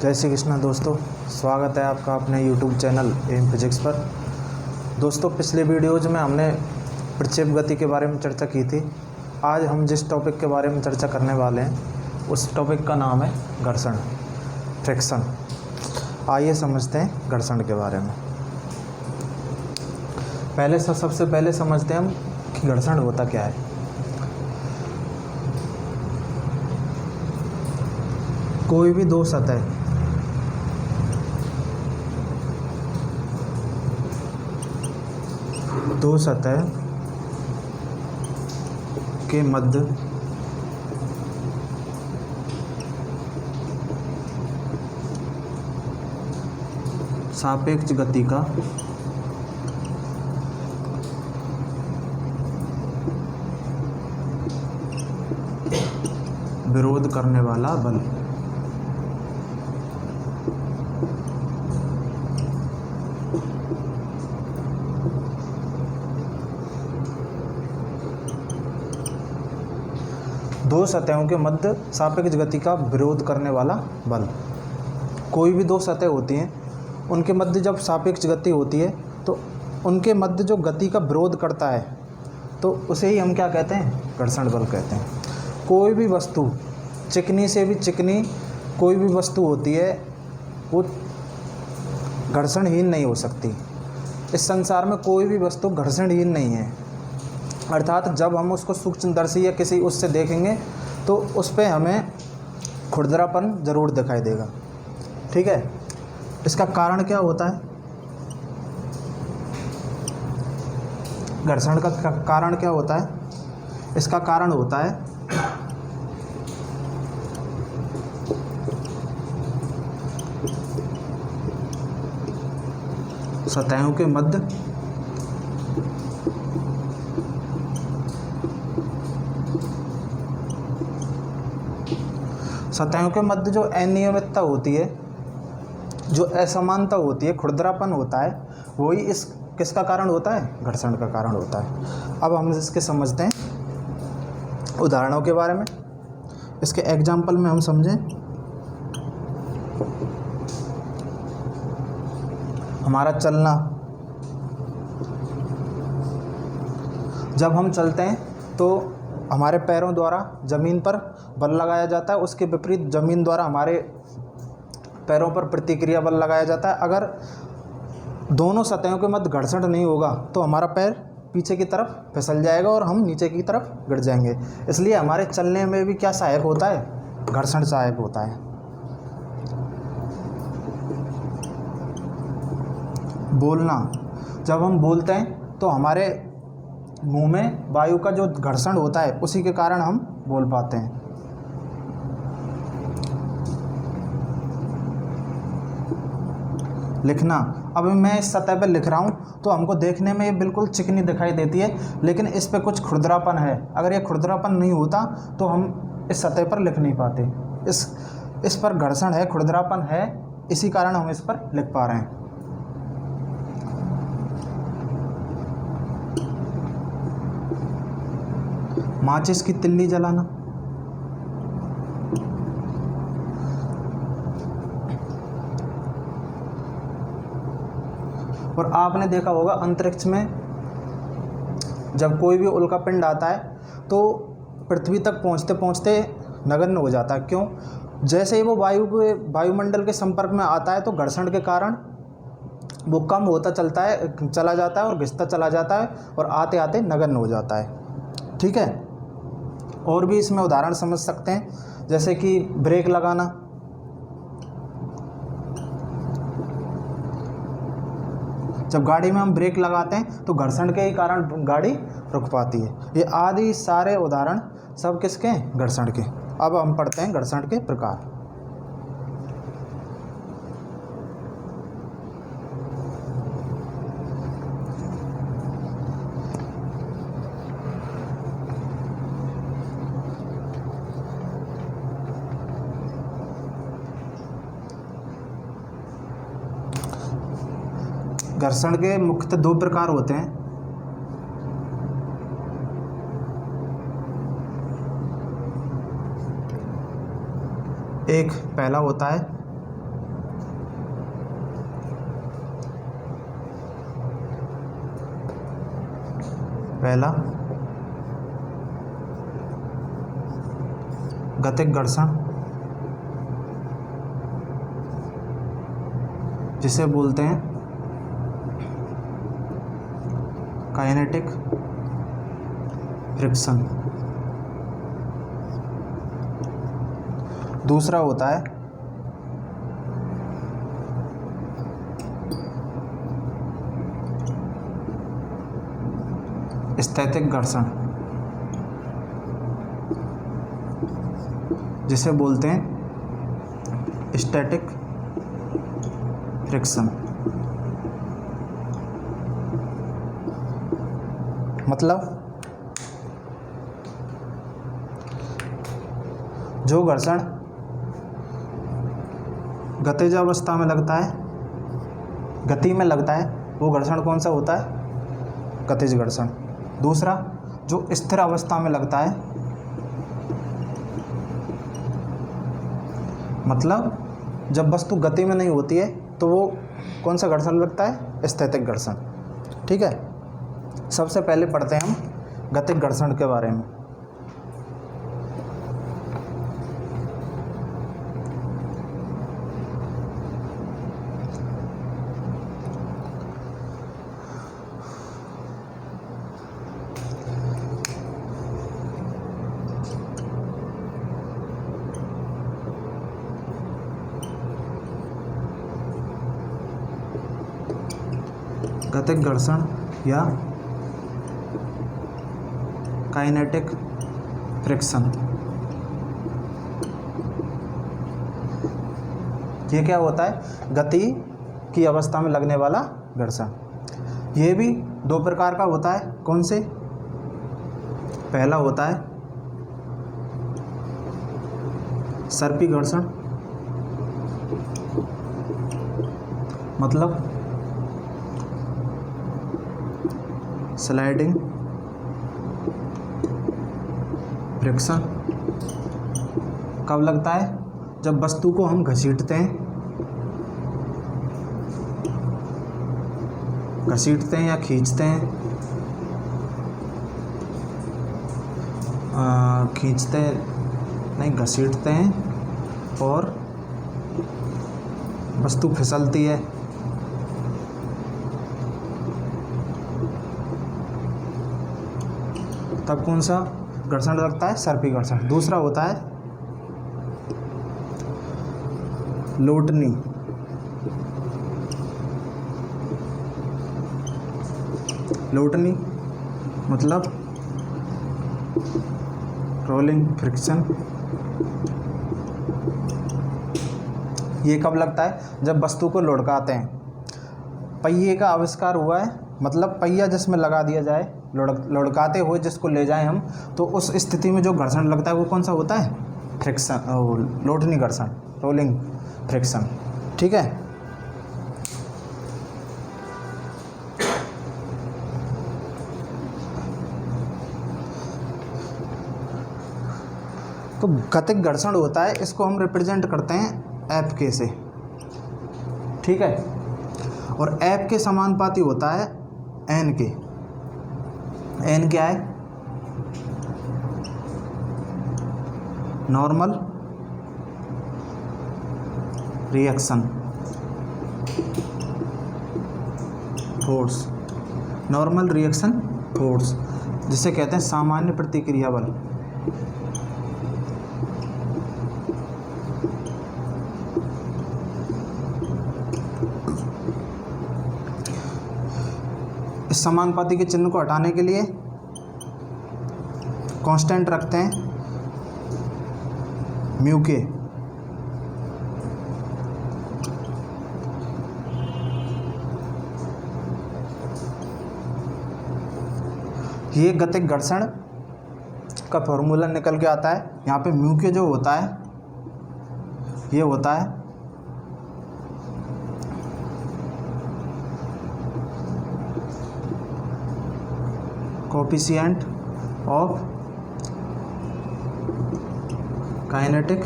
जय श्री कृष्ण दोस्तों, स्वागत है आपका अपने YouTube चैनल एम फिजिक्स पर। दोस्तों, पिछले वीडियोज़ में हमने प्रक्षेप गति के बारे में चर्चा की थी। आज हम जिस टॉपिक के बारे में चर्चा करने वाले हैं उस टॉपिक का नाम है घर्षण, फ्रिक्शन। आइए समझते हैं घर्षण के बारे में। सबसे पहले समझते हैं हम कि घर्षण होता क्या है। कोई भी दो सतह के मध्य सापेक्ष गति का विरोध करने वाला बल दो सतहों के मध्य सापेक्ष गति का विरोध करने वाला बल। कोई भी दो सतह होती हैं, उनके मध्य जब सापेक्ष गति होती है तो उनके मध्य जो गति का विरोध करता है तो उसे ही हम क्या कहते हैं? घर्षण बल कहते हैं। कोई भी वस्तु, चिकनी से भी चिकनी कोई भी वस्तु होती है, वो घर्षणहीन नहीं हो सकती। इस संसार में कोई भी वस्तु घर्षणहीन नहीं है। अर्थात जब हम उसको सूक्ष्मदर्शी या किसी उससे देखेंगे तो उस पर हमें खुरदरापन ज़रूर दिखाई देगा। ठीक है, इसका कारण क्या होता है? घर्षण का कारण क्या होता है? इसका कारण होता है सतहों के मध्य जो अनियमितता होती है, जो असमानता होती है, खुरदरापन होता है, वही इस किसका कारण होता है? घर्षण का कारण होता है। अब हम इसके समझते हैं उदाहरणों के बारे में। इसके एग्जाम्पल में हम समझें। हमारा चलना, जब हम चलते हैं तो हमारे पैरों द्वारा ज़मीन पर बल लगाया जाता है, उसके विपरीत ज़मीन द्वारा हमारे पैरों पर प्रतिक्रिया बल लगाया जाता है। अगर दोनों सतहों के मध्य घर्षण नहीं होगा तो हमारा पैर पीछे की तरफ फिसल जाएगा और हम नीचे की तरफ गिर जाएंगे। इसलिए हमारे चलने में भी क्या सहायक होता है? घर्षण सहायक होता है। बोलना, जब हम बोलते हैं तो हमारे मुंह में वायु का जो घर्षण होता है उसी के कारण हम बोल पाते हैं। लिखना, अब मैं इस सतह पर लिख रहा हूँ तो हमको देखने में ये बिल्कुल चिकनी दिखाई देती है, लेकिन इस पे कुछ खुरदरापन है। अगर ये खुरदरापन नहीं होता तो हम इस सतह पर लिख नहीं पाते। इस पर घर्षण है, खुरदरापन है, इसी कारण हम इस पर लिख पा रहे हैं। माचिस की तिल्ली जलाना, और आपने देखा होगा अंतरिक्ष में जब कोई भी उल्कापिंड आता है तो पृथ्वी तक पहुंचते पहुंचते नगण्य हो जाता है। क्यों? जैसे ही वो वायुमंडल के संपर्क में आता है तो घर्षण के कारण वो कम होता चला जाता है और घिसता चला जाता है और आते आते नगण्य हो जाता है। ठीक है, और भी इसमें उदाहरण समझ सकते हैं, जैसे कि ब्रेक लगाना। जब गाड़ी में हम ब्रेक लगाते हैं तो घर्षण के ही कारण गाड़ी रुक पाती है। ये आदि सारे उदाहरण सब किसके? घर्षण के। अब हम पढ़ते हैं घर्षण के प्रकार। घर्षण के मुख्यतः दो प्रकार होते हैं। एक पहला होता है पहला गतिक घर्षण, जिसे बोलते हैं काइनेटिक फ्रिक्शन। दूसरा होता है स्थैतिक घर्षण, जिसे बोलते हैं स्टैटिक फ्रिक्शन। मतलब जो घर्षण गतिज अवस्था में लगता है, गति में लगता है, वो घर्षण कौन सा होता है? गतिज घर्षण। दूसरा जो स्थिर अवस्था में लगता है, मतलब जब वस्तु गति में नहीं होती है तो वो कौन सा घर्षण लगता है? स्थैतिक घर्षण। ठीक है, सबसे पहले पढ़ते हैं हम गतिक घर्षण के बारे में। गतिक घर्षण या काइनेटिक फ्रिक्शन, ये क्या होता है? गति की अवस्था में लगने वाला घर्षण। ये भी दो प्रकार का होता है। कौन से? पहला होता है सर्पी घर्षण, मतलब स्लाइडिंग फ्रिक्शन। कब लगता है? जब वस्तु को हम घसीटते हैं या खींचते हैं, घसीटते हैं और वस्तु फिसलती है, तब कौन सा घर्षण लगता है? सर्पी घर्षण। दूसरा होता है लोटनी, मतलब रोलिंग फ्रिक्शन। ये कब लगता है? जब वस्तु को लुढ़काते हैं। पहिए का आविष्कार हुआ है, मतलब पहिया जिसमें लगा दिया जाए, लुढ़काते हुए जिसको ले जाएं हम, तो उस स्थिति में जो घर्षण लगता है वो कौन सा होता है? फ्रिक्शन, लोटनी घर्षण, रोलिंग फ्रिक्शन। ठीक है, तो गतिक घर्षण होता है, इसको हम रिप्रेजेंट करते हैं एफ के से। ठीक है, और एफ के समानुपाती होता है एन के। एन क्या है? Normal reaction force, normal reaction force, जिसे कहते हैं सामान्य प्रतिक्रिया बल। इस समानुपाती के चिन्ह को हटाने के लिए कांस्टेंट रखते हैं म्यू के। ये गतिक घर्षण का फॉर्मूला निकल के आता है। यहाँ पे म्यू के जो होता है ये होता है कोफिशिएंट ऑफ काइनेटिक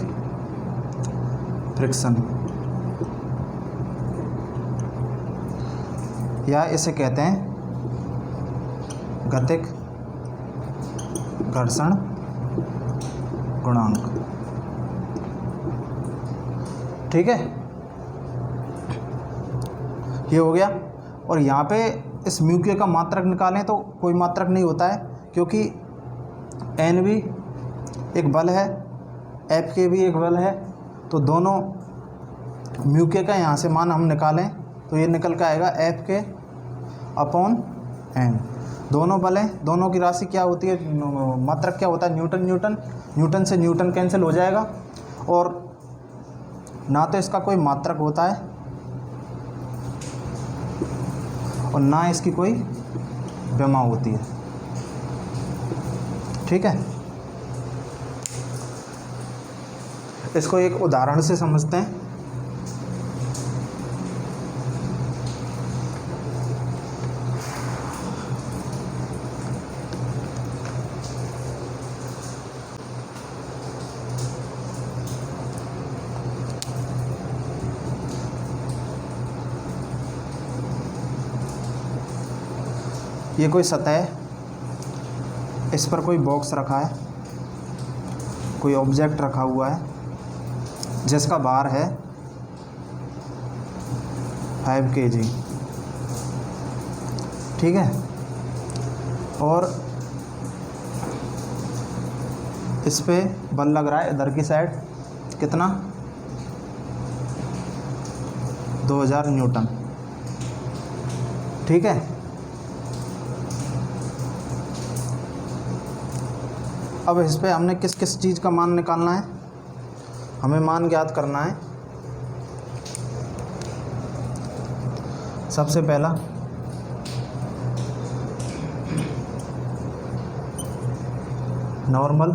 फ्रिक्शन, या इसे कहते हैं गतिक घर्षण गुणांक। ठीक है, ये हो गया। और यहाँ पे इस म्यू के का मात्रक निकालें तो कोई मात्रक नहीं होता है, क्योंकि एन भी एक बल है, एफ के भी एक बल है, तो दोनों म्यू के का यहाँ से मान हम निकालें तो ये निकल के आएगा एफ के अपॉन एन। दोनों बल हैं, दोनों की राशि क्या होती है, मात्रक क्या होता है, न्यूटन न्यूटन, न्यूटन से न्यूटन कैंसिल हो जाएगा, और ना तो इसका कोई मात्रक होता है और ना इसकी कोई विमा होती है। ठीक है, इसको एक उदाहरण से समझते हैं। ये कोई सतह है, इस पर कोई बॉक्स रखा है, कोई ऑब्जेक्ट रखा हुआ है जिसका भार है 5 kg। ठीक है, और इस पे बल लग रहा है इधर की साइड, कितना, 2000 न्यूटन। ठीक है, अब इस पे हमने किस किस चीज़ का मान निकालना है, हमें मान ज्ञात करना है। सबसे पहला नॉर्मल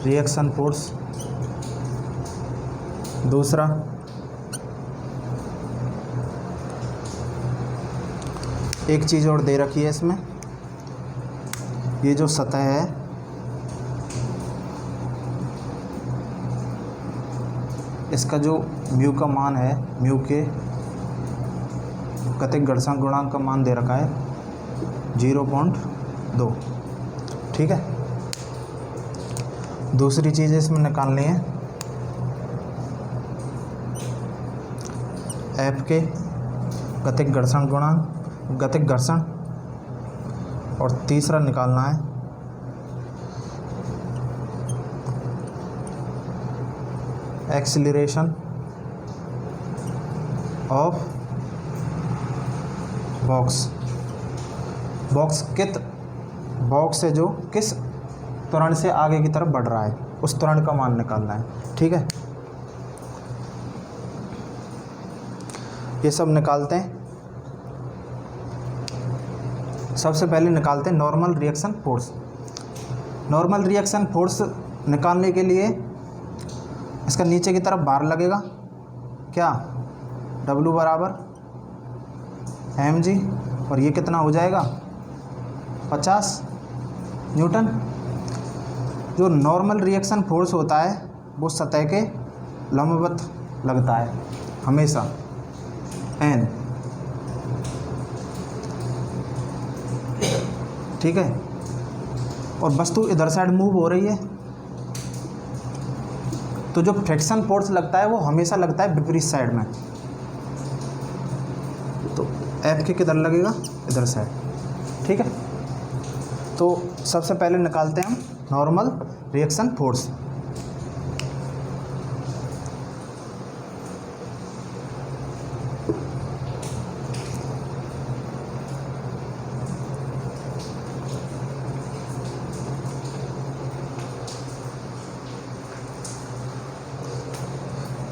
रिएक्शन फोर्स, दूसरा एक चीज़ और दे रखी है इसमें, ये जो सतह है इसका जो म्यू का मान है, म्यू के गतिक घर्षण गुणांक का मान दे रखा है 0.2। ठीक है, दूसरी चीज़ इसमें निकालनी है एफ के गतिक घर्षण गुणांक, गतिक घर्षण, और तीसरा निकालना है एक्सीलरेशन ऑफ बॉक्स। बॉक्स से जो किस त्वरण से आगे की तरफ बढ़ रहा है उस त्वरण का मान निकालना है। ठीक है, ये सब निकालते हैं। सबसे पहले निकालते हैं normal reaction force. Normal reaction force निकालने के लिए इसका नीचे की तरफ भार लगेगा, क्या, W बराबर mg, और ये कितना हो जाएगा 50 न्यूटन। जो नॉर्मल रिएक्शन फोर्स होता है वो सतह के लंबवत लगता है हमेशा, n। ठीक है, और वस्तु इधर साइड मूव हो रही है तो जो फ्रिक्शन फोर्स लगता है वो हमेशा लगता है विपरीत साइड में, तो एफ के किधर लगेगा, इधर साइड। ठीक है, तो सबसे पहले निकालते हैं हम नॉर्मल रिएक्शन फोर्स।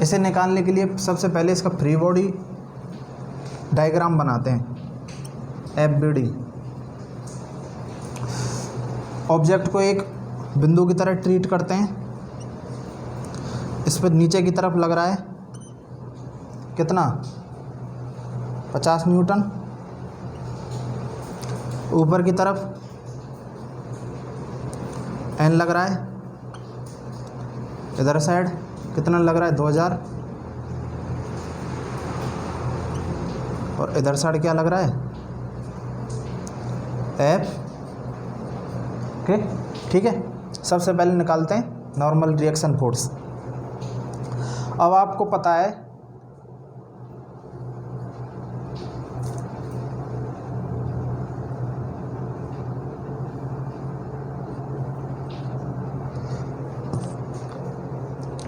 इसे निकालने के लिए सबसे पहले इसका फ्री बॉडी डायग्राम बनाते हैं, FBD। ऑब्जेक्ट को एक बिंदु की तरह ट्रीट करते हैं, इस पर नीचे की तरफ लग रहा है कितना 50 न्यूटन, ऊपर की तरफ n लग रहा है, इधर साइड कितना लग रहा है 2000, और इधर साइड क्या लग रहा है एफ के। ठीक है, सबसे पहले निकालते हैं नॉर्मल रिएक्शन फोर्स। अब आपको पता है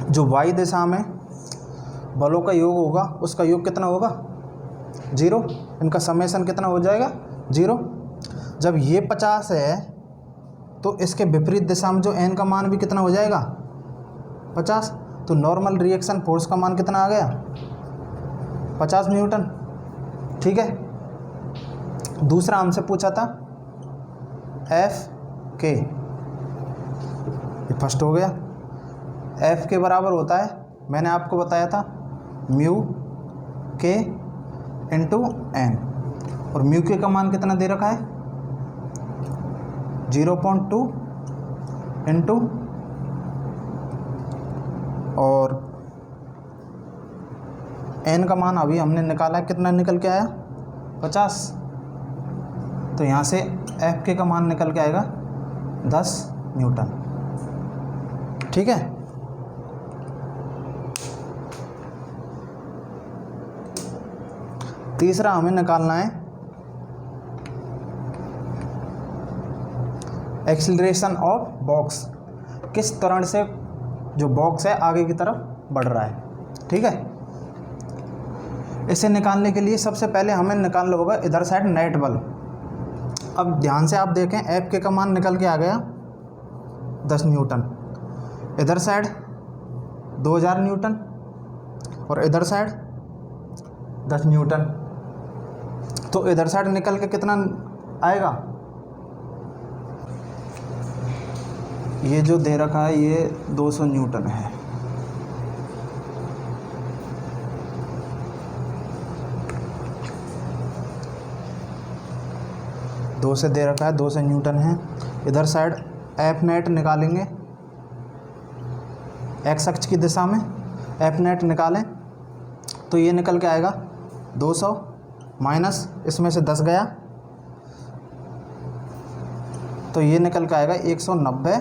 जो y दिशा में बलों का योग होगा उसका योग कितना होगा, 0। इनका समेशन कितना हो जाएगा, 0। जब ये 50 है तो इसके विपरीत दिशा में जो n का मान भी कितना हो जाएगा, 50। तो नॉर्मल रिएक्शन फोर्स का मान कितना आ गया, 50 न्यूटन। ठीक है, दूसरा हमसे पूछा था एफ के, ये फर्स्ट हो गया। एफ के बराबर होता है, मैंने आपको बताया था, म्यू के इंटू एन, और म्यू के का मान कितना दे रखा है, 0.2 इंटू, और एन का मान अभी हमने निकाला है, कितना निकल के आया, 50। तो यहाँ से एफ के का मान निकल के आएगा 10 न्यूटन। ठीक है, तीसरा हमें निकालना है एक्सीलरेशन ऑफ बॉक्स, किस त्वरण से जो बॉक्स है आगे की तरफ बढ़ रहा है। ठीक है, इसे निकालने के लिए सबसे पहले हमें निकालना होगा इधर साइड नेट बल। अब ध्यान से आप देखें, एफ के का मान निकल के आ गया 10 न्यूटन, इधर साइड 2000 न्यूटन, और इधर साइड 10 न्यूटन। तो इधर साइड निकल के कितना आएगा, ये जो दे रखा है ये 200 न्यूटन है। दो से दे रखा है, 200 न्यूटन है। इधर साइड एफ नेट निकालेंगे, एक्स अक्ष की दिशा में एफ नेट निकालें तो ये निकल के आएगा 200 माइनस इसमें से 10 गया तो ये निकल के आएगा 190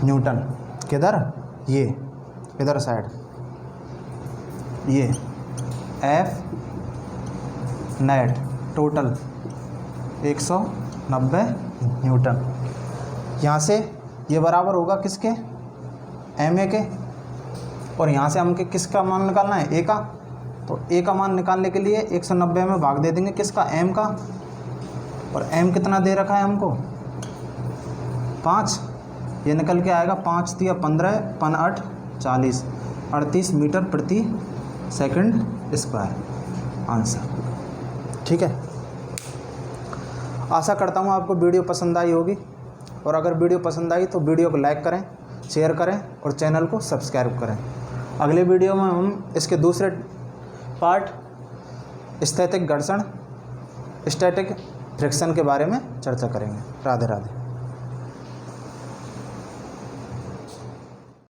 न्यूटन। किधर, ये इधर साइड, ये एफ नेट टोटल 190 न्यूटन। यहाँ से ये बराबर होगा किसके, एम ए के, और यहाँ से हमको किसका मान निकालना है, ए का। तो ए का मान निकालने के लिए 190 में भाग दे देंगे किसका, एम का, और एम कितना दे रखा है हमको, 5। ये निकल के आएगा 5 × 15 × 8 40 38 मीटर प्रति सेकंड स्क्वायर आंसर। ठीक है, आशा करता हूँ आपको वीडियो पसंद आई होगी, और अगर वीडियो पसंद आई तो वीडियो को लाइक करें, शेयर करें और चैनल को सब्सक्राइब करें। अगले वीडियो में हम इसके दूसरे पार्ट स्थैतिक घर्षण, स्टैटिक फ्रिक्शन के बारे में चर्चा करेंगे। राधे राधे।